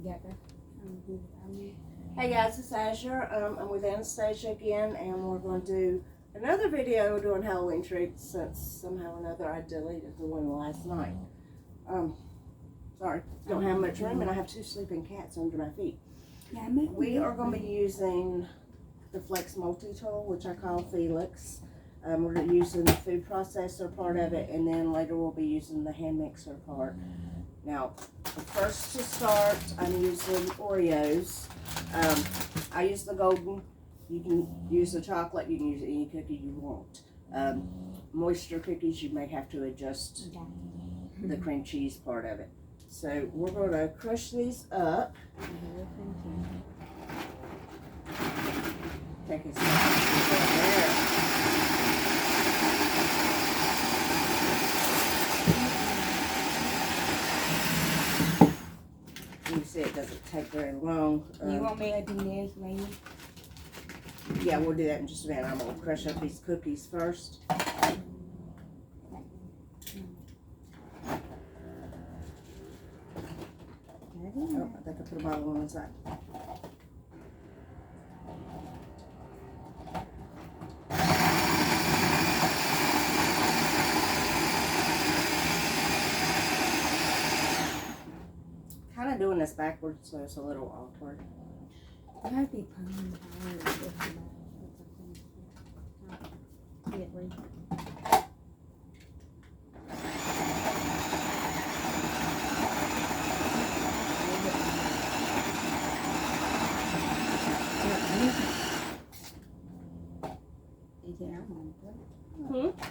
Got that? Hey guys, it's Azure. I'm with Anastasia again, and we're going to do another video doing Halloween treats since somehow or another I deleted the one last night. Sorry, don't have much room, and I have 2 sleeping cats under my feet. We are going to be using the Flex Multi-Tool, which I call Felix. We're using the food processor part of it, and then later we'll be using the hand mixer part. Now, first to start, I'm using Oreos. I use the golden. You can use the chocolate. You can use any cookie you want. Moisture cookies, you may have to adjust the cream cheese part of it. So we're going to crush these up. Take a second there. You see it doesn't take very long. You want me to do this later? Yeah, we'll do that in just a minute. I'm going to crush up these cookies first. Oh, I think I put a bottle on the side. Kind of doing this backwards, so it's a little awkward. I have to be pulling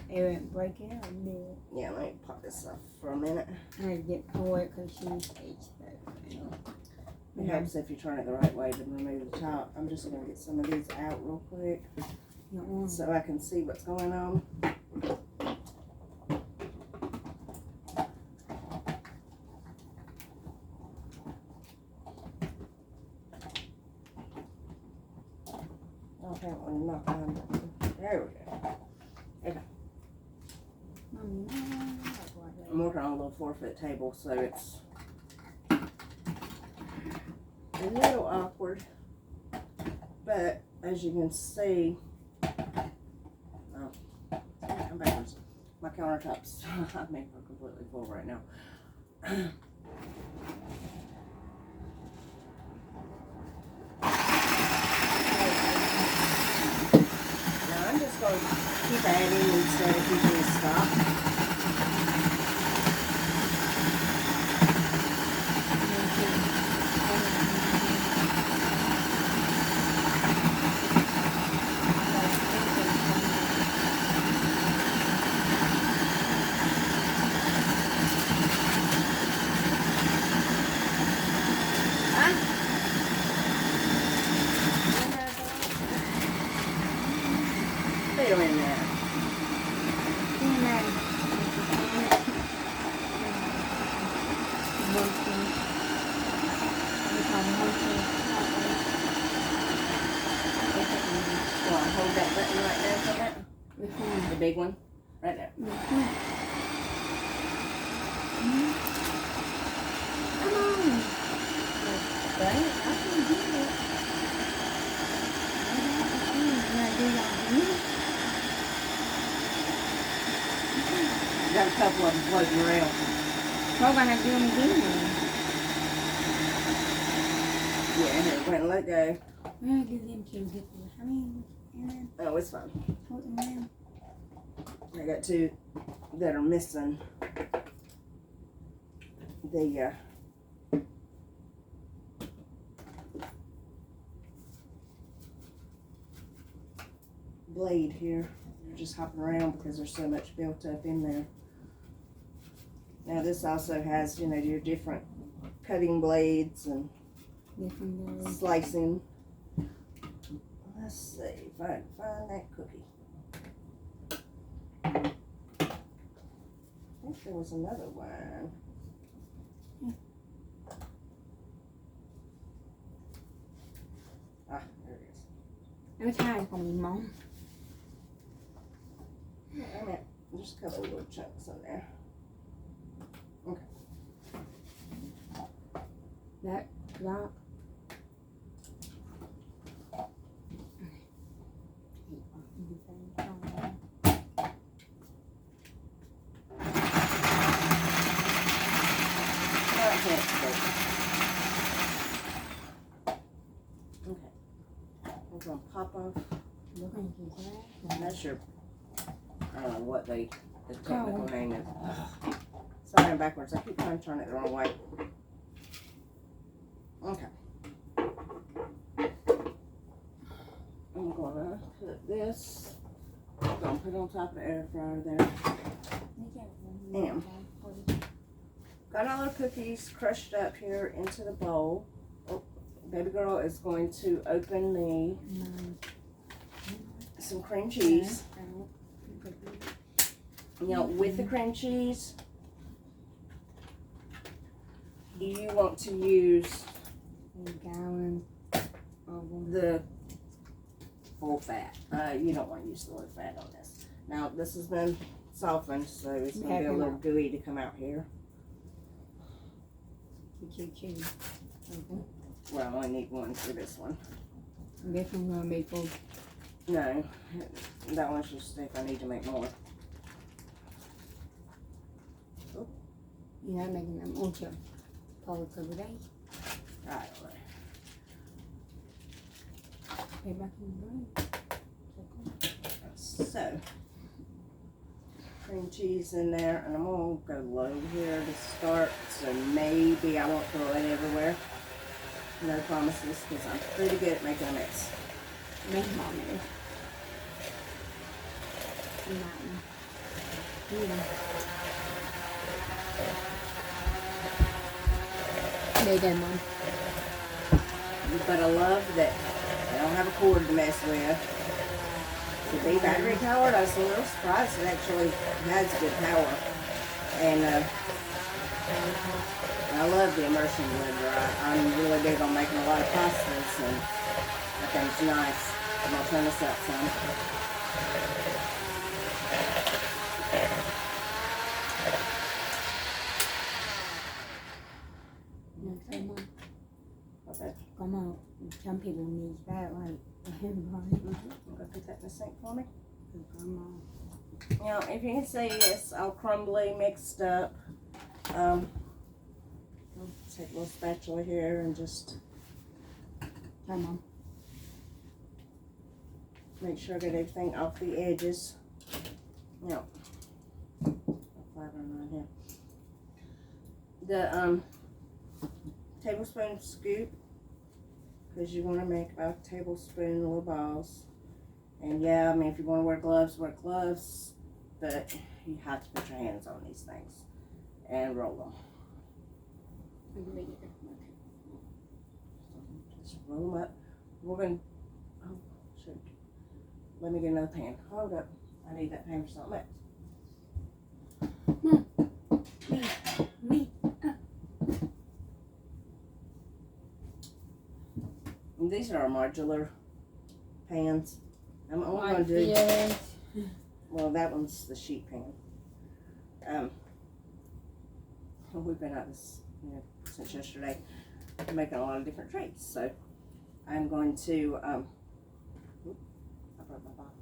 It won't break it out. Yeah, let me pop this off for a minute. I had to get for it because she's aged that. It helps if you turn it the right way to remove the top. I'm just going to get some of these out real quick so I can see what's going on. Okay, we'll knock on. There we go. Okay. I'm working on a little 4-foot table, so it's a little awkward, but as you can see, come backwards. My countertops, I mean, are completely full right now. Now I'm just going to keep adding instead of keeping it stopped. Wait a minute. Hold that button right there for that. The big one, right there. Come on. Right? I can do it. Got a couple of them floating around. We're gonna do them again. Yeah, here, wait and let go. We're gonna do them too. Oh, it's fine. Hold them down. I got 2 that are missing the blade here. They're just hopping around because there's so much built up in there. Now this also has, you know, your different cutting blades and slicing. Let's see if I can find that cookie. I think there was another one. Ah, there it is. I'm tired of me, Mom. There's a couple of little chunks in there. Okay. That drop. Okay. We're gonna pop off. That's That's your, I don't know what the technical name is. Sorry, I'm backwards. I keep trying to turn it the wrong way. Okay. I'm gonna put this, I'm gonna put it on top of the air fryer there. And got all our cookies crushed up here into the bowl. Oh, baby girl is going to open me some cream cheese. Now, with the cream cheese, you want to use the full fat. You don't want to use the low fat on this. Now, this has been softened, so it's going to be a little gooey to come out here. Well, I only need one for this one. This one's gonna be full. No, that one's just if I need to make more. You're not making them mucho. Public over there. Right. Hey, back in the room. So, cream cheese in there, and I'm gonna go low here to start, so maybe I won't throw it everywhere. No promises, because I'm pretty good at making a mess. Make mom is. They done one. But I love that I don't have a cord to mess with. To be battery powered, I was a little surprised it actually has good power. And I love the immersion blender. I'm really big on making a lot of pastas, and I think it's nice. I'm gonna turn this up some. Okay. Come on. Some people need that, like everybody. I'm gonna put that in the sink for me. Come on. Now, if you can see, it's all crumbly, mixed up. I'll take a little spatula here and just Come on. make sure I get everything off the edges. Now, flatten right here. The tablespoon scoop, because you want to make about a tablespoon little balls. And yeah, I mean, if you want to wear gloves, but you have to put your hands on these things and roll them. Just roll them up. We're going to, oh, shoot. Let me get another pan. Hold up. I need that pan for something else. Me. And these are our modular pans. I'm only going to do, well, that one's the sheet pan. We've been at this, since yesterday, making a lot of different treats. So I'm going to, I broke my bottle.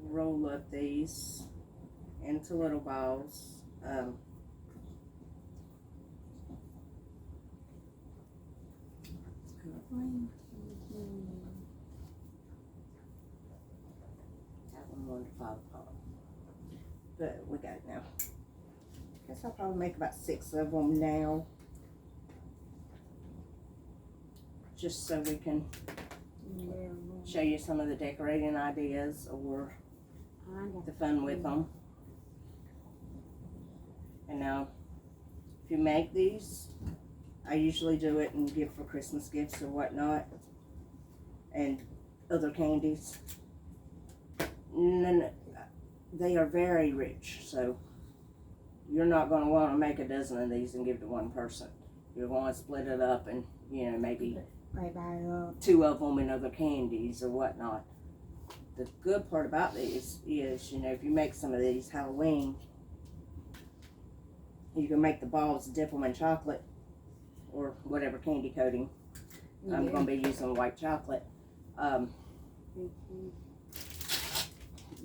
Roll up these into little balls. That one wanted to fall apart, but we got it now. Guess I'll probably make about 6 of them now, just so we can show you some of the decorating ideas or the fun with them. And now, if you make these, I usually do it and give for Christmas gifts or whatnot, and other candies. And then they are very rich, so you're not going to want to make a dozen of these and give to one person. You're going to split it up and, maybe 2 of them in other candies or whatnot. The good part about these is, if you make some of these Halloween, You can make the balls, dip them in chocolate or whatever candy coating. I'm going to be using white chocolate.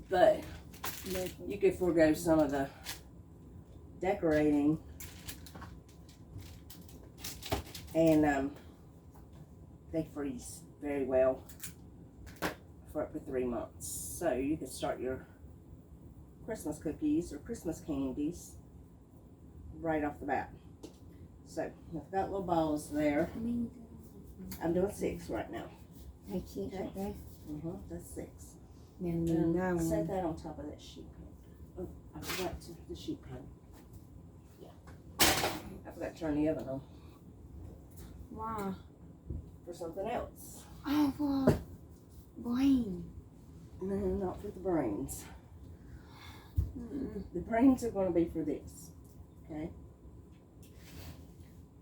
But you could forego some of the decorating, and they freeze very well for up to 3 months. So you could start your Christmas cookies or Christmas candies right off the bat. So I've got little balls there. I'm doing 6 right now. That's it right there. That's 6. Then Set that on top of that sheet pan. Oh, I forgot the sheet pan. Yeah. I forgot to turn the oven on. Wow. For something else. Oh, for brain. No, not for the brains. The brains are going to be for this. Okay.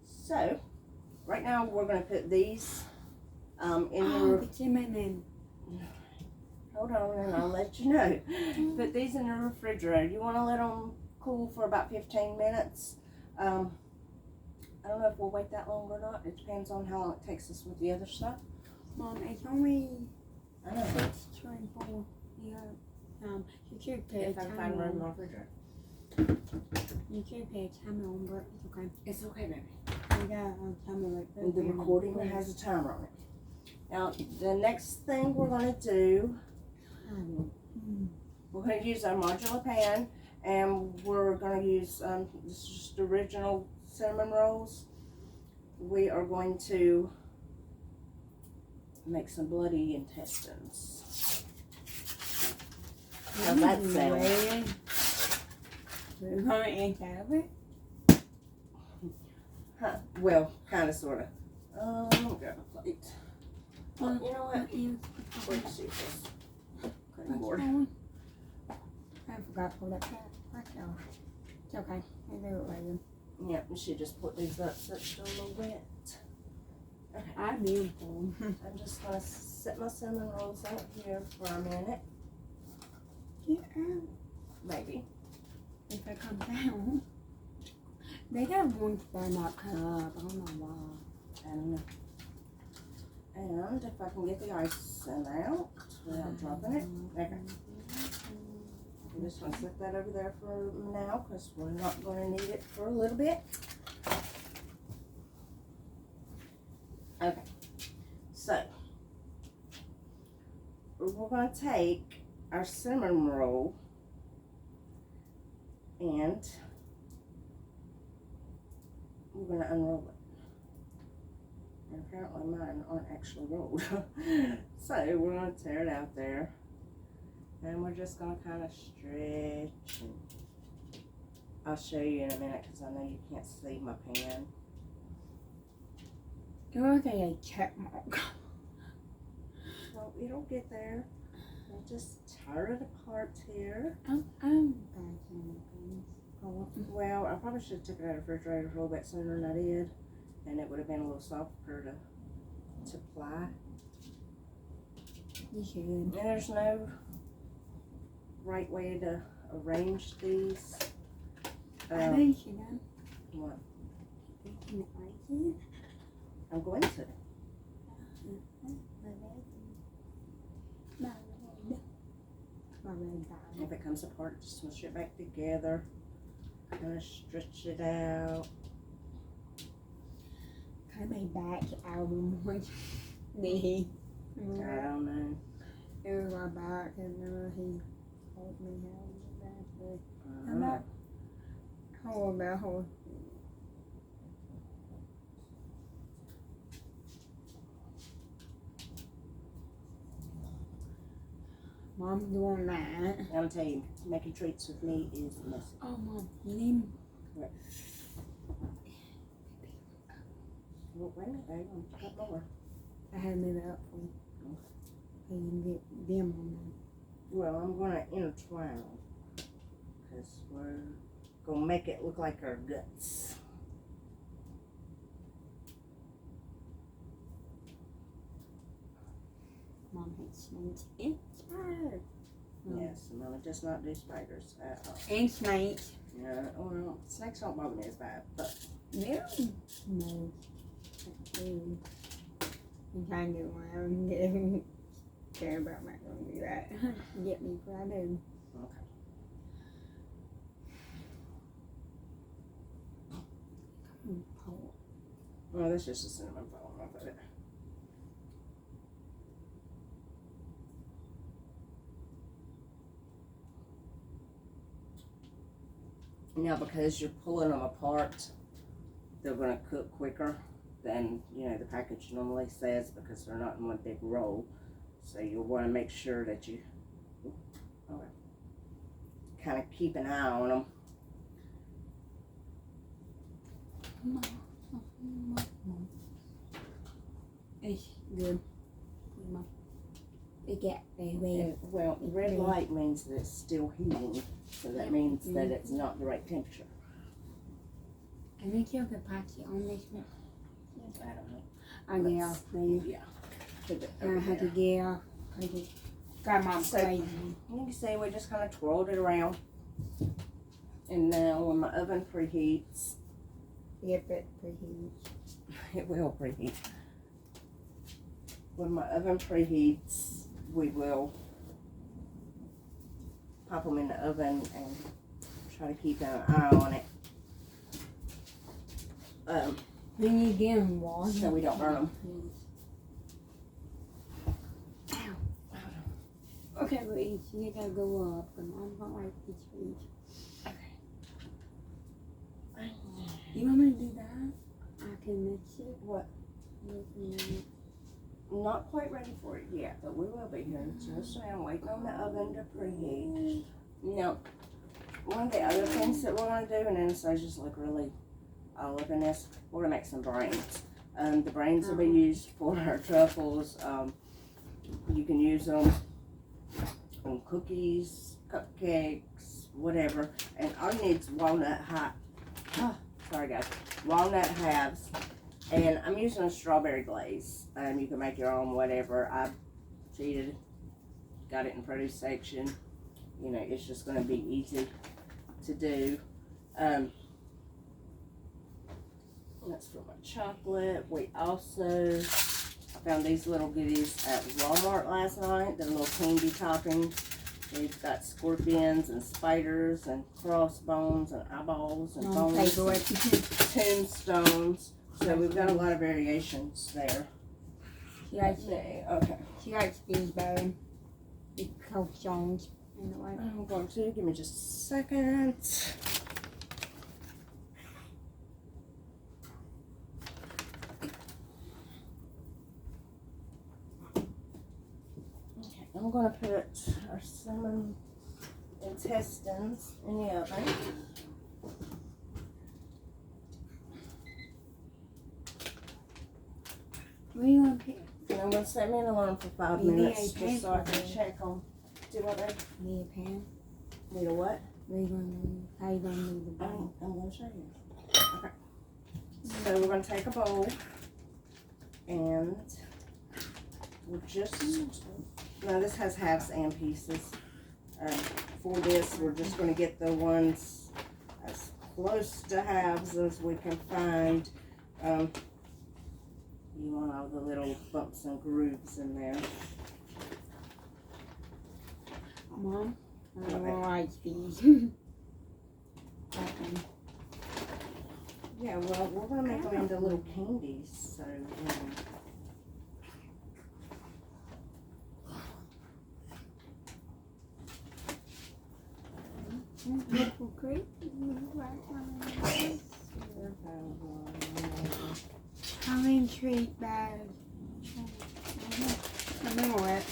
So, right now we're going to put these in your... Hold on, and I'll let you know. Put these in the refrigerator. You want to let them cool for about 15 minutes. I don't know if we'll wait that long or not. It depends on how long it takes us with the other stuff. Mom, it's only I know. 6:24. Yeah. You could put a If I timer find room in on. my refrigerator. You could put a timer on, but it's okay. It's okay, baby. We got a timer right there. The recording has a timer on it. Now, the next thing we're going to do, we're going to use our modular pan, and we're going to use this is just original cinnamon rolls. We are going to make some bloody intestines. How's that sound? We're going to eat out of it? Huh. Well, kind of, sort of. Grab a plate. You know what? Let's see this. Cutting board. I forgot to pull that back off. It's okay. I'll do it later. Yeah, we should just put these up so it's still a little wet. Okay. I'm beautiful. I'm just going to set my cinnamon rolls out here for a minute. Yeah. Maybe. If I come down, they got one for my cup. I don't know why. I don't know. And if I can get the icing out without dropping it. Okay. I'm just going to set that over there for now because we're not going to need it for a little bit. Okay. So, we're going to take our cinnamon roll and we're going to unroll it. And apparently mine aren't actually rolled. So we're going to tear it out there. And we're just going to kind of stretch. And I'll show you in a minute because I know you can't see my pan. You look like a chipmunk. Well, it'll get there. I'll just tear it apart here. I'm bad things. Well, I probably should have took it out of the refrigerator a little bit sooner than I did. And it would have been a little softer to apply. You should. And there's no right way to arrange these. I think you should. What? You can like it. I'm going to. If it comes apart, just smush it back together. Kind of stretch it out. Kind of back album was me. I don't know. It was my back, and then he told me how to get back. How about her? Mom's doing that. I'll tell you, making treats with me is messy. Oh, Mom, you need. What? Well, wait a minute, babe. I've got more. I had to move it up for you. So you can get them on there. Well, I'm going to intertwine them because we're going to make it look like our guts. Mom hates snakes. It's hard. Yes, Mama does not do spiders at all. And snakes. No. No, well, snakes don't bother me as bad, but Really? No. I'm trying to do my own thing. Care about my own do that. Get me what I do. okay. Well, that's just a cinnamon roll. I'll put it. Now, because you're pulling them apart, they're going to cook quicker than, you know, the package normally says, because they're not in one big roll. So you'll want to make sure that you kind of keep an eye on them. It's good. It get very Well, red light means that it's still heating, so that means that it's not the right temperature. Can we kill the patty on this one? I don't know. I get off, please. Yeah. I had to get off. I just got my plate. You can see we just kind of twirled it around. And now when my oven preheats, Yep, it preheats. it will preheat. When my oven preheats, we will pop them in the oven and try to keep an eye on it. When you get them water, So we don't burn them. Ow. Okay, Louise, you gotta go up, and I don't like this food. You want me to do that? I can mix it. What? Not quite ready for it yet, but we will be here in just a minute, waiting on the oven to preheat. Now, one of the other things that we're going to do, and Anastasia's look really olive in this, we're going to make some brains. The brains will be used for our truffles. You can use them on cookies, cupcakes, whatever. And all you need is walnut sorry guys, walnut halves. And I'm using a strawberry glaze. You can make your own, whatever. I cheated, got it in produce section. You know, it's just going to be easy to do. That's for my chocolate. We also found these little goodies at Walmart last night. They're little candy toppings. We've got scorpions and spiders and crossbones and eyeballs and bones and tombstones. So we've got a lot of variations there. She likes, okay. She likes these better. The crossbones. I'm going to give me just a second. Okay, I'm going to put our cinnamon intestines in the oven. What do you want to pick? And I'm going to set me in alarm for 5 minutes just so I can check on. Do what, babe? Need a pan? Need a what? What are you going to do? How are you going to do the bowl? I'm going to show you. Okay. So we're going to take a bowl and we'll just, now this has halves and pieces. For this, we're just going to get the ones as close to halves as we can find. You want all the little bumps and grooves in there. Mom, I don't like these. Yeah, well, we're going to make them into little candies, so, I'm intrigued by I know it.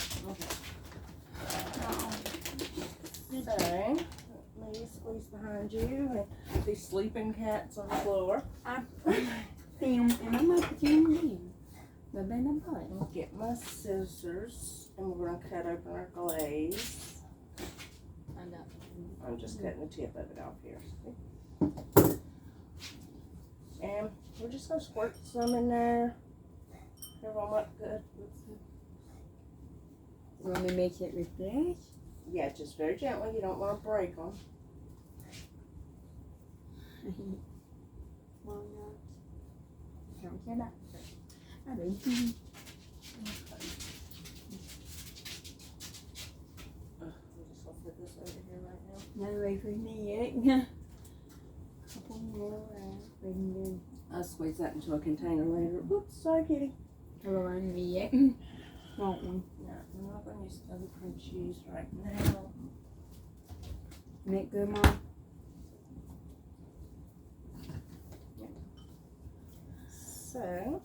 So, let me squeeze behind you and these sleeping cats on the floor. I film and I'm not doing but then I'm going. I'll get my scissors and we're going to cut open our glaze. I'm just cutting the tip of it off here. See? And we're just going to squirt some in there. Everyone look good. You want me to mix it with this? Yeah, just very gently. You don't want to break them. Walnuts. Don't say that. I do. We're just gonna put this over here right now. No way for me yet. Couple more. Bring I'll squeeze that into a container later. Oops, sorry, kitty. Hello, on me yet. Want one? No, I'm not gonna use other cream cheese right now. Make good, Mom. So,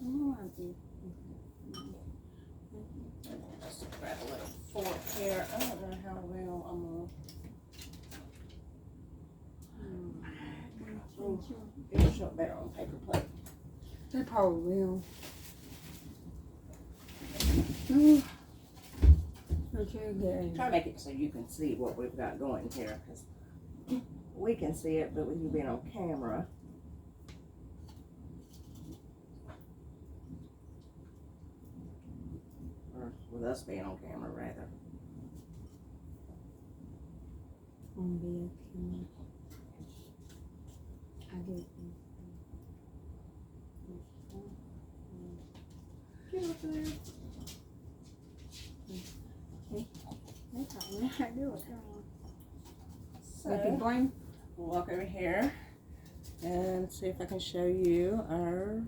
let's grab a little fork here. I don't know how well I'm gonna. It'll show better on paper plate. They probably will. Okay, good. Try to make it so you can see what we've got going here, because we can see it, but with you being on camera. Or with us being on camera, rather. On the camera. I get Get up there. That's all I do it. So, Make it blank. we'll walk over here and see if I can show you our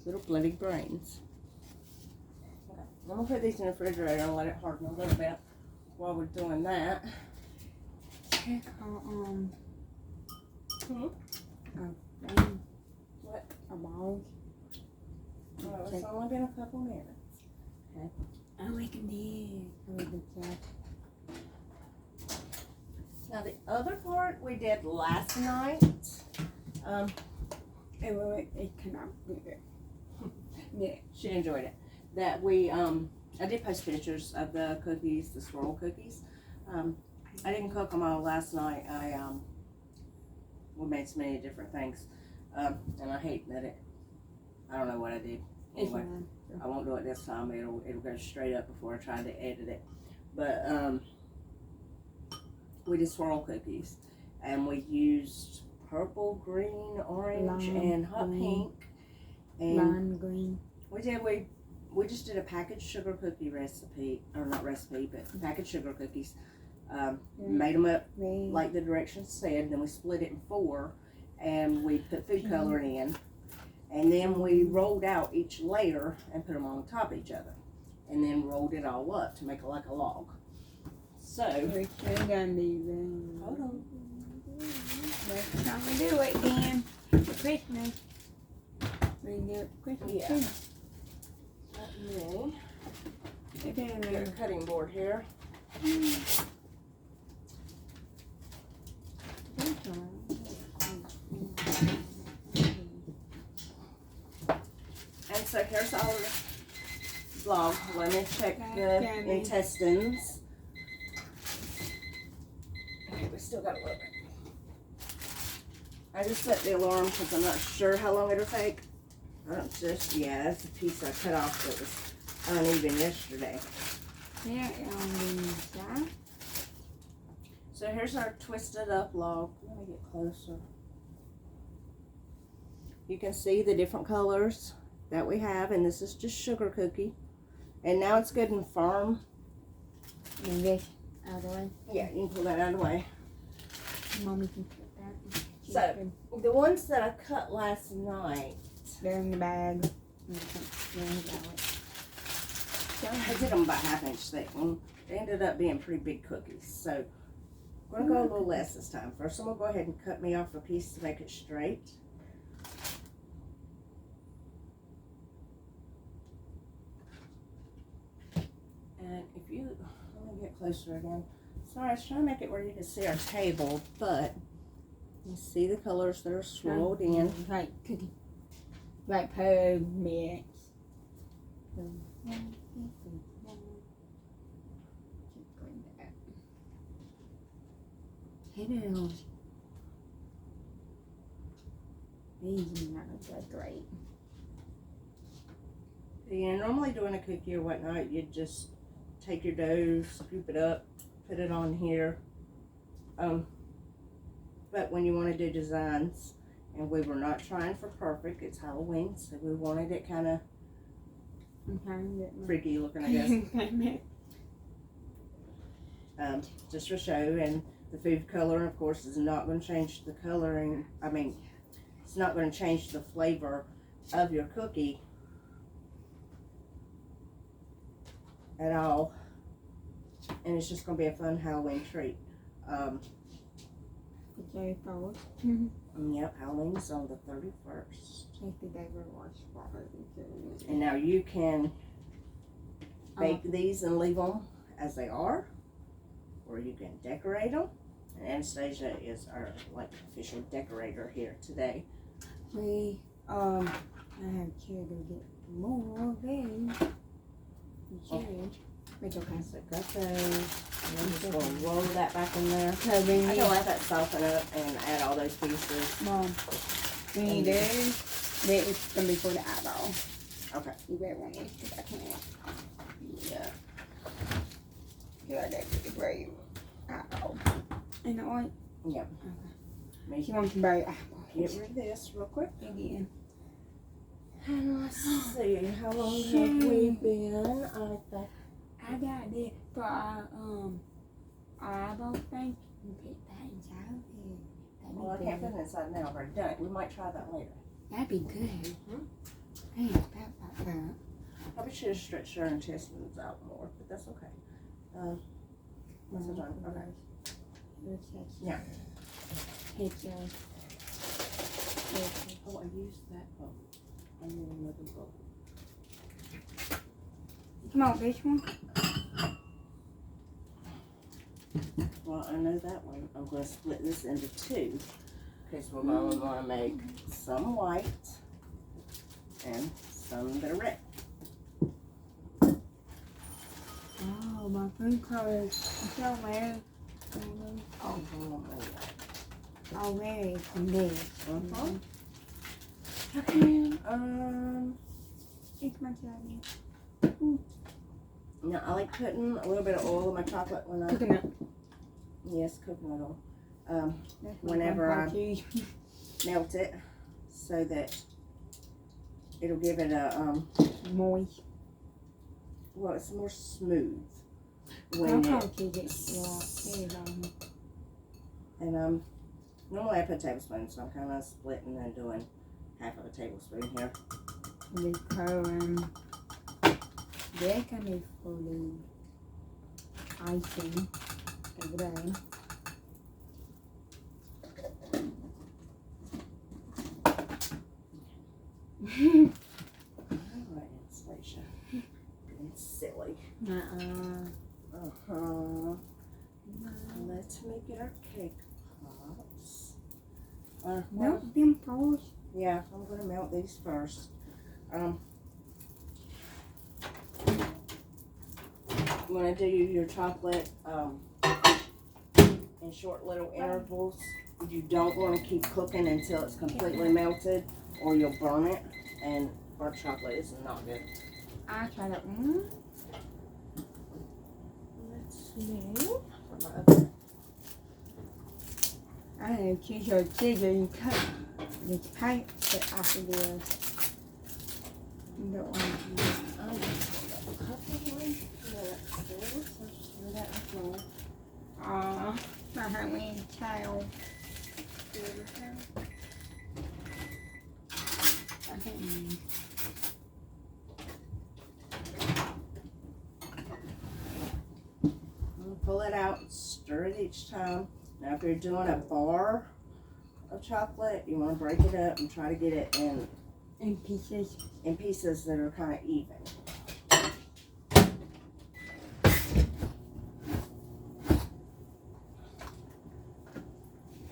little bloody brains. Okay. I'm gonna put these in the refrigerator and let it harden a little bit while we're doing that. Check our What? a ball. Oh, it's only been a couple minutes. Okay. Oh, we can do. Now the other part we did last night. It cannot be it. Yeah. She enjoyed it. That we I did post pictures of the cookies, the swirl cookies. I didn't cook them all last night. We made so many different things, and I hate that I don't know what I did. Anyway, I won't do it this time. It'll go straight up before I try to edit it. But we did swirl cookies, and we used purple, green, orange, Lime and hot green. pink. And Lime green. we just did a packaged sugar cookie recipe, or not recipe, but packaged sugar cookies. Made them up Red. like the directions said, then we split it in 4, and we put food coloring in, and then we rolled out each layer and put them on top of each other, and then rolled it all up to make it like a log. So, We should done these. hold on. That's how we do it then. For Christmas. We do it for Christmas Yeah. too. Let me get a cutting board here. And so here's our vlog. Let me check the intestines. Okay, we still got a little bit. I just set the alarm because I'm not sure how long it'll take. Yeah, that's a piece I cut off that was uneven yesterday. Yeah, on the side. So here's our twisted up log. Let me get closer. You can see the different colors that we have, and this is just sugar cookie. And now it's good and firm. And this out of the way. Yeah, you can pull that out of the way. Mommy can put that. So, the ones that I cut last night, They're in the bag. I did them about ½ inch thick, and they ended up being pretty big cookies. So, we're going to go a little less this time. First, I'm going to go ahead and cut me off a piece to make it straight. And if you, let me get closer again. Sorry, I was trying to make it where you can see our table, but you see the colors that are swirled in. Like cookie. Like pug mix. Hello. These are not that great. Yeah, normally doing a cookie or whatnot, you just take your dough, scoop it up, put it on here. But when you want to do designs, And we were not trying for perfect. It's Halloween, so we wanted it kind of freaky looking, I guess. Just for show. And the food coloring, of course, is not going to change the coloring. I mean, it's not going to change the flavor of your cookie at all. And it's just going to be a fun Halloween treat. Yep, Halloween's on the 31st. And now you can bake these and leave them as they are, or you can decorate them. And Anastasia is our official decorator here today. I have to get more things. It's okay. So got those. And I'm just going to roll that back in there. So when I can let that soften up and add all those pieces. Mom, when you do, it's going to be for the eyeball. Okay. You better want this because I can't. Yeah. You like that really brave eyeball. Ain't that right? Yep. Okay. She wants to bury eyeball. Get rid of this real quick. Again. And let's see, how long have we been? I got this for our eyeball thing. You put that inside here. Well, I can't put it inside now. I've already done it. We might try that later. That'd be good. Hey, that. Probably should have stretched our intestines out more, but that's okay. What's the time? Okay. Yeah. Oh, I used that bowl. I need another bowl. Come on, this one. Well, I know that one. I'm going to split this into two because we're going to want to make some white and some that are red. Oh, my food color is so red. Oh, red from this. It's my journey. Now, I like putting a little bit of oil in my chocolate when I... Coconut. Yes, coconut oil. Whenever I melt it, so that it'll give it a... moist. Well, it's more smooth. And normally I put a tablespoon, so I'm kind of splitting and doing half of a tablespoon here. They can be fully icing over there. Alright, Anastasia. Being silly. Let's make it our cake pops. Melt them first. Yeah, I'm going to melt these first. When I do your chocolate in short little intervals, you don't want to keep cooking until it's completely melted, or you'll burn it, and burnt chocolate is not good. I try that one. Let's see. I have choose your scissors and cut the pipe that off of there. My Halloween child. Pull it out and stir it each time. Now if you're doing a bar of chocolate, you want to break it up and try to get it in pieces that are kind of even.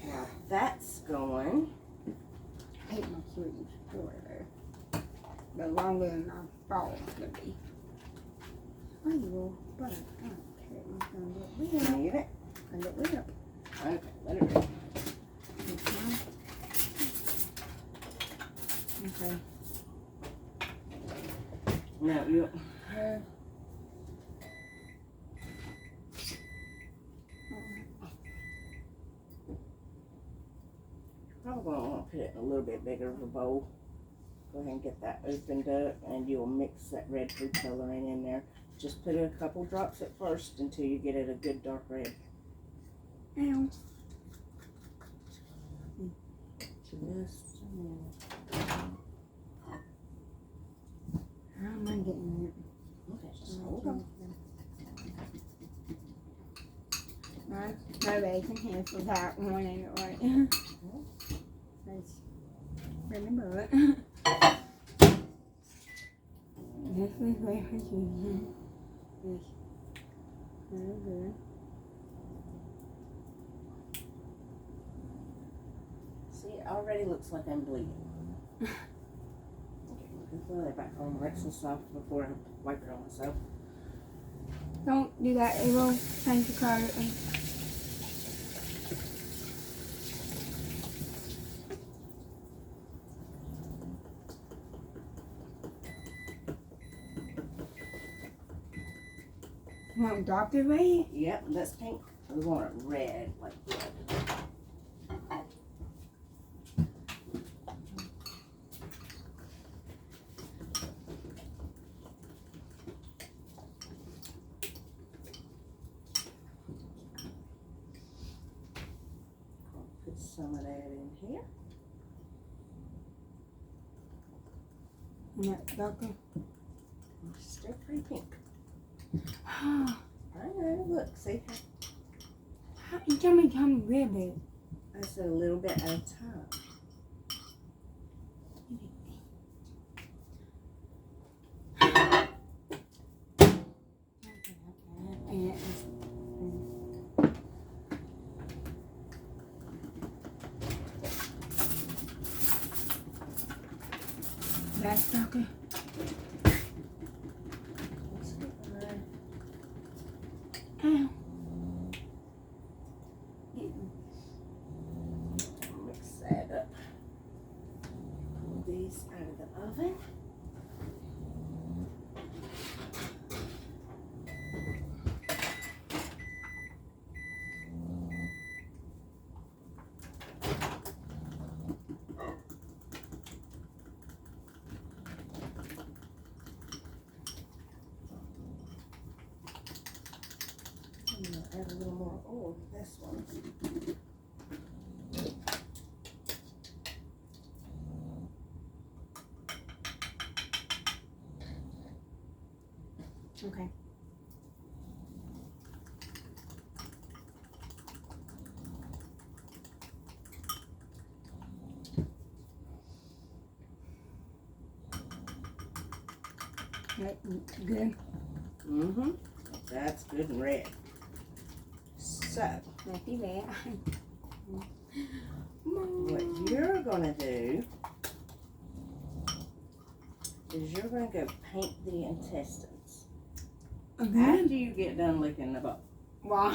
Now that's going. I hate my sleeves. The longer than I thought it was going to be. I will, but I don't care. I'm going to get rid of Need it? I'm going to get rid of Okay, let it rip. Okay. Now you. I'm going to want to put it in a little bit bigger of a bowl. Go ahead and get that opened up, and you'll mix that red food coloring in there. Just put a couple drops at first until you get it a good dark red. Ow. Just a minute. How am I getting it? Okay, just hold on. Right, nobody can cancel that one anyway. Let's remember it. This is way for you. Yes. Very good. See, it already looks like I'm bleeding. Okay, we can throw that back on, rinse this off before I wipe it on myself. Don't do that, it will change the color. You want darker red? Yep, that's pink. We want it red, like blood. Put some of that in here. And that darker. It's still pretty pink. Oh, I know, look, see? you tell me how red it. I said a little bit at a time. That's darker. Ow. Mix that up. Pull these out of the oven. I'm gonna add a little more oil to this one. Okay. Good. Mm-hmm. That's good and red. So, Not too bad. what you're gonna do is you're gonna go paint the intestines. After you get done licking the bowl. Wow.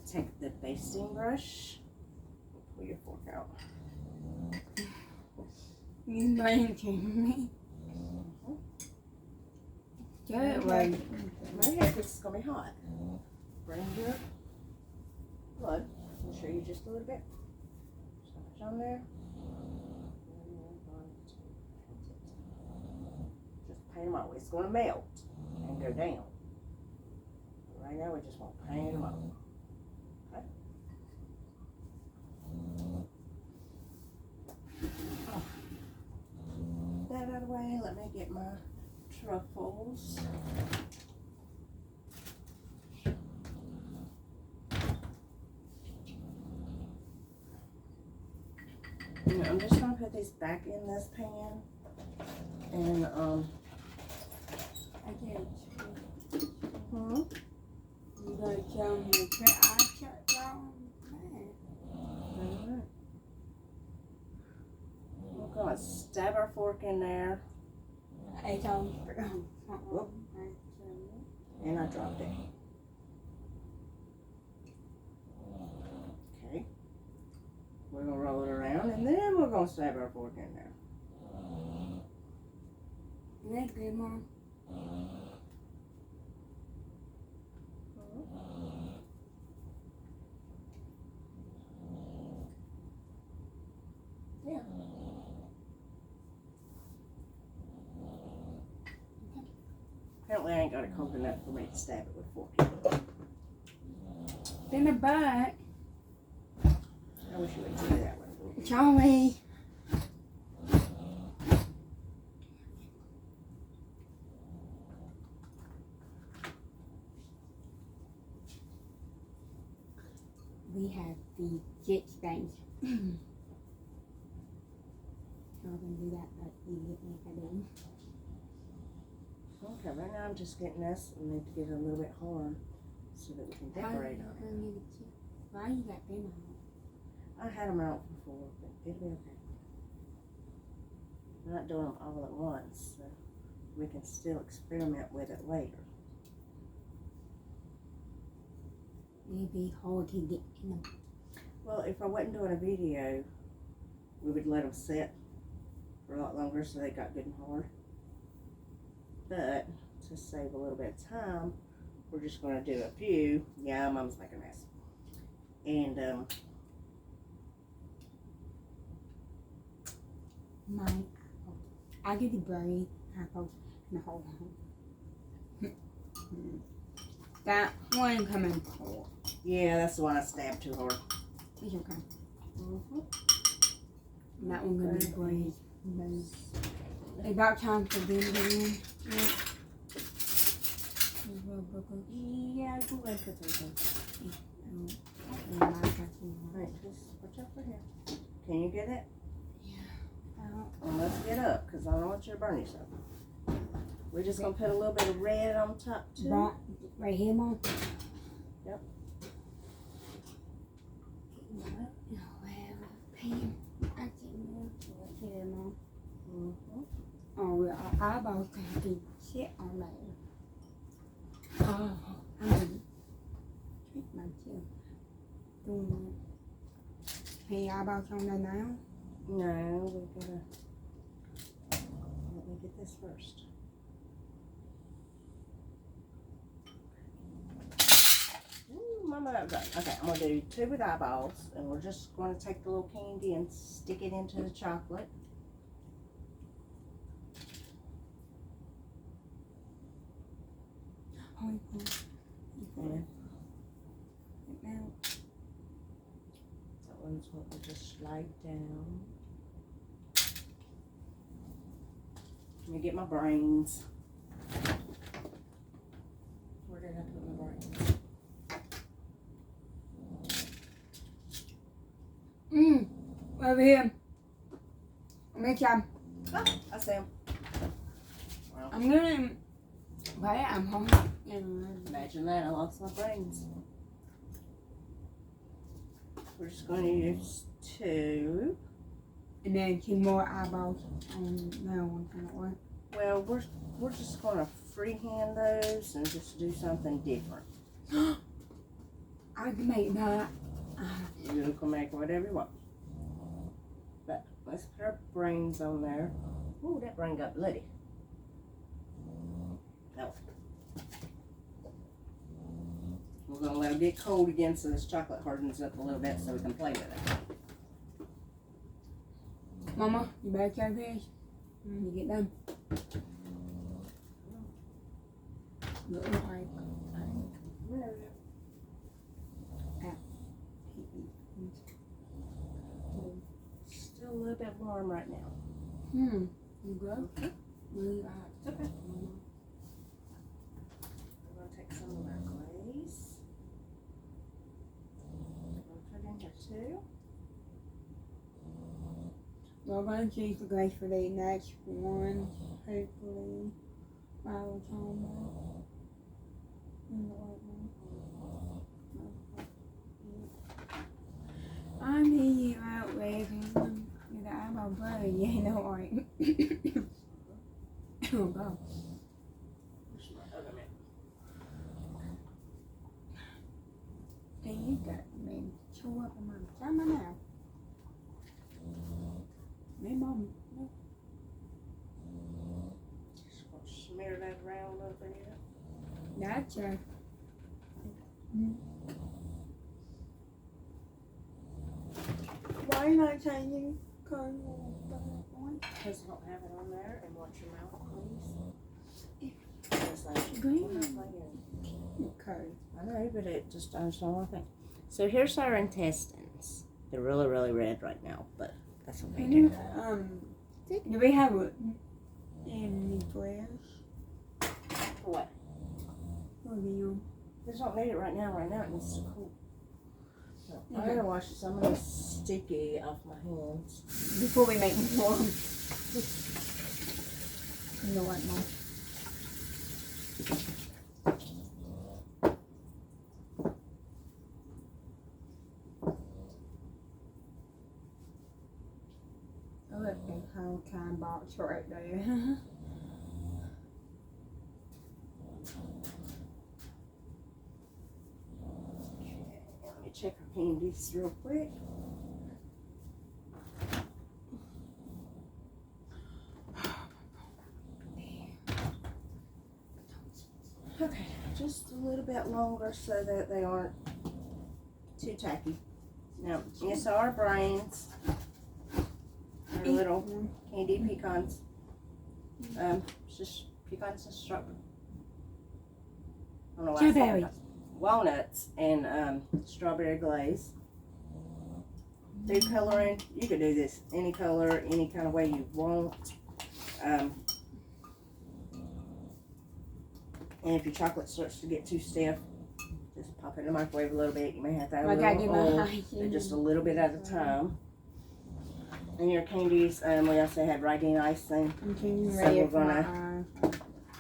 Take the basting brush. Pull your fork out. You blinking me. Good one. My head, this is gonna be hot. Bring your blood. I'll show you just a little bit. So much on there. Just paint them out. It's gonna melt and go down. Right now we just want to paint them out. Okay. That out of the way. Let me get my truffles. Now, I'm just gonna put these back in this pan, and I can't. You gotta tell me to put I shut down. Alright. We're gonna stab our fork in there, I don't. Whoop. and I dropped it. Okay. We're gonna roll it around, and then we're gonna stab our fork in there. Is that good, Mom? Apparently I ain't got it cold enough for me to stab it with a fork. In the butt. I wish you would do that one. Charlie. We have the jet things. I'm gonna do that, but you get me if I do. Okay, right now I'm just getting this and need to get it a little bit hard so that we can decorate on it. Why you got them on? I had them out before, but it'll be okay. I'm not doing them all at once, so we can still experiment with it later. It'd be hard to get in them. Well, if I wasn't doing a video, we would let them sit for a lot longer so they got good and hard. But to save a little bit of time, we're just going to do a few. Yeah, Mom's making a mess. And My apple. I get the berry apple and the whole one. That one coming cold. yeah, that's the one I stabbed too hard. It's okay. Mm-hmm. And that one gonna be great. It's about time for them to get in. Yeah, go ahead and put those in. Alright, just watch out for here. Can you get it? Well, let's get up, because I don't want you to burn yourself. We're just going to put a little bit of red on top, too. Right here, Mom? Yep. Oh, well, our eyeballs can be shit on there. Oh, I'm going to treat myself doing that. Hey, eyeballs on there now? No, we're gonna, let me get this first. Ooh, Mama, that was done. Okay, I'm gonna do 2 with eyeballs, and we're just gonna take the little candy and stick it into the chocolate. Oh, And that one's what we just slide down. Let me get my brains. Where did I put my brains? Over here. Make some. Oh, I see them. Well, I'm gonna. Wait, I'm home. imagine that, I lost my brains. We're just going to use 2. And then 2 more eyeballs on that one. Well, we're just going to freehand those and just do something different. I can make that. You can make whatever you want. But let's put our brains on there. Ooh, that brain got bloody. No. We're going to let it get cold again so this chocolate hardens up a little bit so we can play with it. Mama, you better try this when you get done. Look like Still a little bit warm right now. You good? Really hot. It's okay. We're going to take some of our glaze. We'll put in here too. We're going to use the glaze for the next one, hopefully. I was talking about. I need you out with the eyeball butter, you know, right? Oh, God. Where's my other man? And you got me chew up in my stomach now. Me, Mom. Just going to smear that around a little bit. Gotcha. Why are you not changing color? Because I don't have it on there. And watch your mouth, please. it's like Green. Okay. I know, but it just I just don't like it. So here's our intestines. They're really, really red right now, but that's okay. Do we have any flares? What? Just don't need it right now. Right now it needs to cool. So I'm gonna wash some of this sticky off my hands before we make more. You know what, Mom? Oh, look, the whole time box right there. Let me check our candies real quick. Okay, just a little bit longer so that they aren't too tacky. Now, yes, our brains, our little candy pecans. It's just pecans and strawberry. I don't know why I said Strawberry. that. Walnuts and strawberry glaze. Food coloring, you can do this any color, any kind of way you want. And if your chocolate starts to get too stiff, just pop it in the microwave a little bit. You may have to add a little oil, and just a little bit at a time. And your candies, we also have Rydene icing. So we're gonna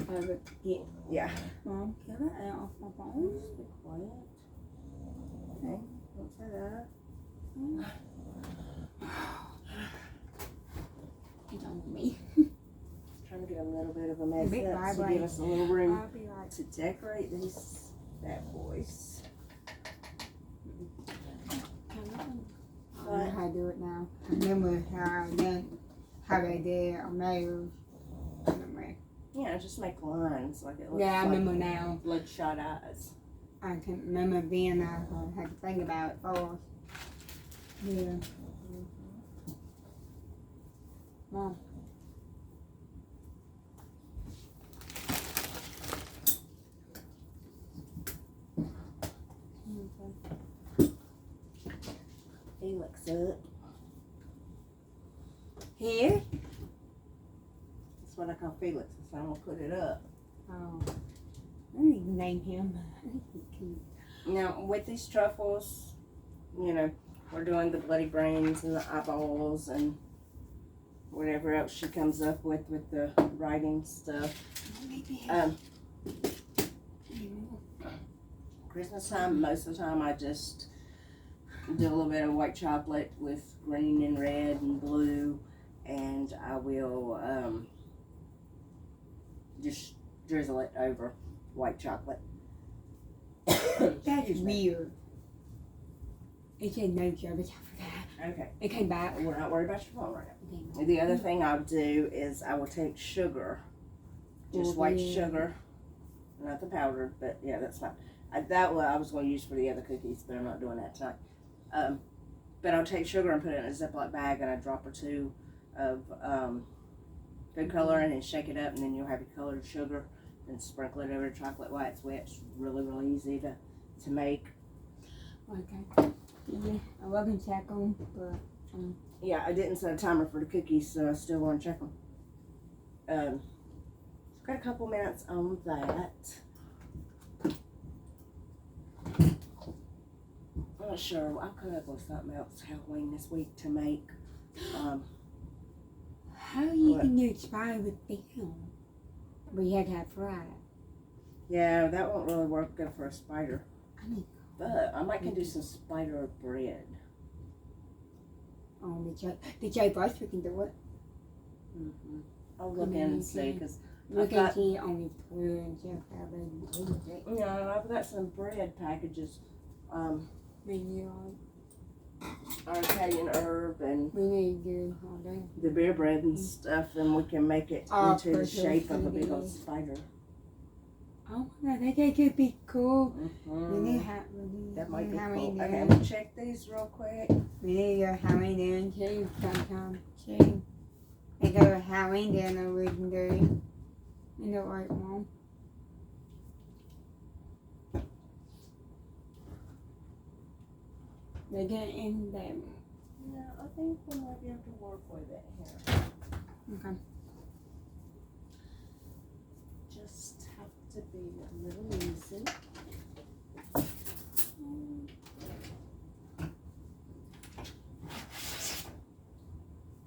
have it get. Yeah. Mom, get it out off my phone. Be quiet. Okay, don't say that. You don't want me. Trying to get a little bit of a mess Big up to vibrate. give us a little room I'll be right. to decorate these bad boys. I don't know how to do it now. I remember how they did on those. I remember. Yeah, just make lines like it looks Yeah, I like remember now. bloodshot eyes. I can remember being there. I had to think about it first. Yeah. Mom. Felix up. Here? That's what I call Felix, so I'm gonna put it up. Oh. I need to name him. Now, with these truffles, you know, we're doing the bloody brains and the eyeballs and whatever else she comes up with the writing stuff. Christmas time, most of the time I just do a little bit of white chocolate with green and red and blue, and I will just drizzle it over white chocolate. That's weird. It said no garbage after that. Okay. It came back. We're not worried about your phone right Okay. now. The other thing I'll do is I will take sugar, just white sugar, not the powdered, but yeah, that's fine. That one I was going to use for the other cookies, but I'm not doing that tonight. But I'll take sugar and put it in a Ziploc bag and a drop or two of food coloring and shake it up, and then you'll have your colored sugar and sprinkle it over the chocolate while it's wet. It's really, really easy to make. Okay. Yeah, I wasn't check them, but yeah, I didn't set a timer for the cookies, so I still want to check them. Got a couple minutes on that. I'm not sure. I'll come up with something else Halloween this week to make. how you can do spy with them? But you had to have fried. Yeah, that won't really work good for a spider. I mean, But I might can do some spider bread. the J first we can do it. I'll look in and see, because Look got- at the only two and check how they do it. you know, I've got some bread packages. We need Our Italian herb and we need to do all that. the beer bread and stuff, and we can make it into the shape of a big old spider. Oh my god, that could be cool. We need That might be Halloween cool. Okay, there. let me check these real quick. We need to go Halloween dinner too sometime too. We go to Halloween dinner we can do. You know what, Mom? They get in them. Yeah, I think we might be able to work with it here. Okay. Just have to be a little easy.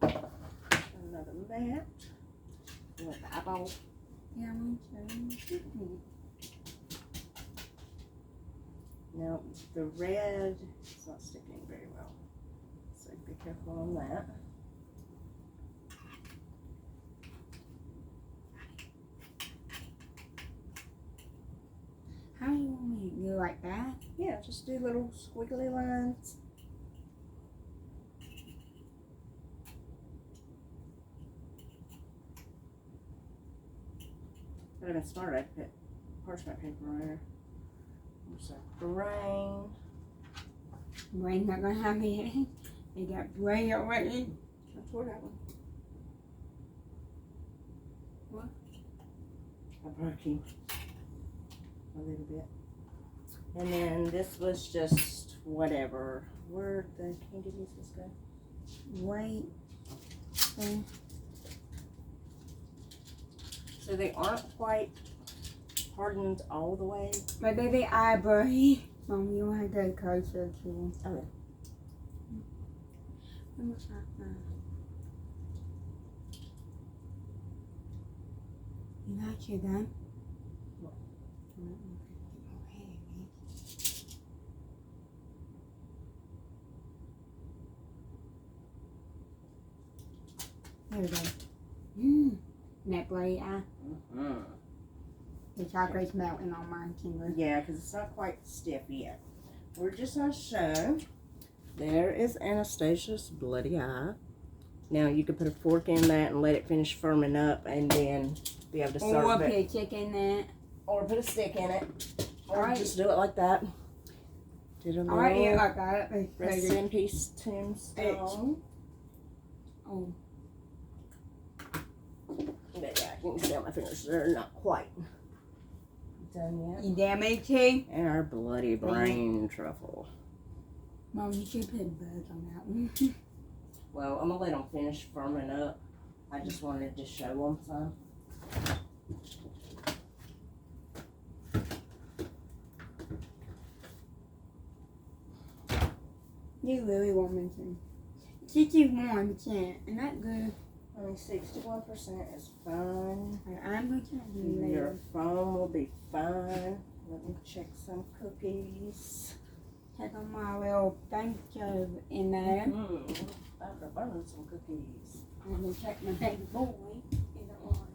Another mat. With the eyeball. Yeah, I'm sure. Now, the red is not sticking very well, so be careful on that. How do you want me to do like that? Yeah, just do little squiggly lines. I'd have been smart, I'd put parchment paper on there. There's a brain. Brain's not gonna have it. They got brain already. I tore that one. What? I broke him a little bit. And then this was just whatever. Where'd the candy pieces go? Wait. So they aren't quite hardened all the way. My baby eyebrow. Mom, you want to go closer to. Okay. You got your gun? What? There we go. That bright eye. The chocolate's melting on my finger. Yeah, because it's not quite stiff yet. We're just going to show. There is Anastasia's bloody eye. Now you can put a fork in that and let it finish firming up and then be able to serve or it. put a chick in that. Or put a stick in it. Or Alright. just do it like that. Did a little Alright, yeah, like that. rest in peace tombstone. Oh. But yeah, you can see on my fingers, they're not quite done yet. You damn too? And our bloody brain truffle. Mom, you should put a bug on that one. Well, I'm gonna let them finish firming up. I just wanted to show them some. You really want me to. 61%, and that good. Only 61% is fine. I'm going to do Your later. phone will be fine. Let me check some cookies. Take on my little bunch of in there. I'm gonna burn some cookies. I'm going to check my baby boy. In the oil.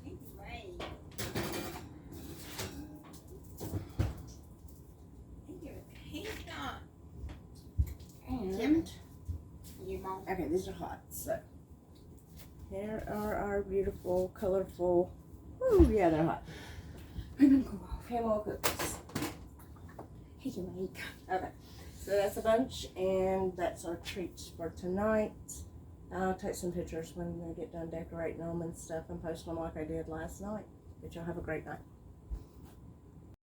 He's great. He's not. And You mom. okay, these are hot. So here are our beautiful, colorful. Ooh, yeah, they're hot. Camel cookies. He's awake. Okay, so that's a bunch, and that's our treats for tonight. I'll take some pictures when they get done decorating them and stuff and post them like I did last night. But y'all have a great night.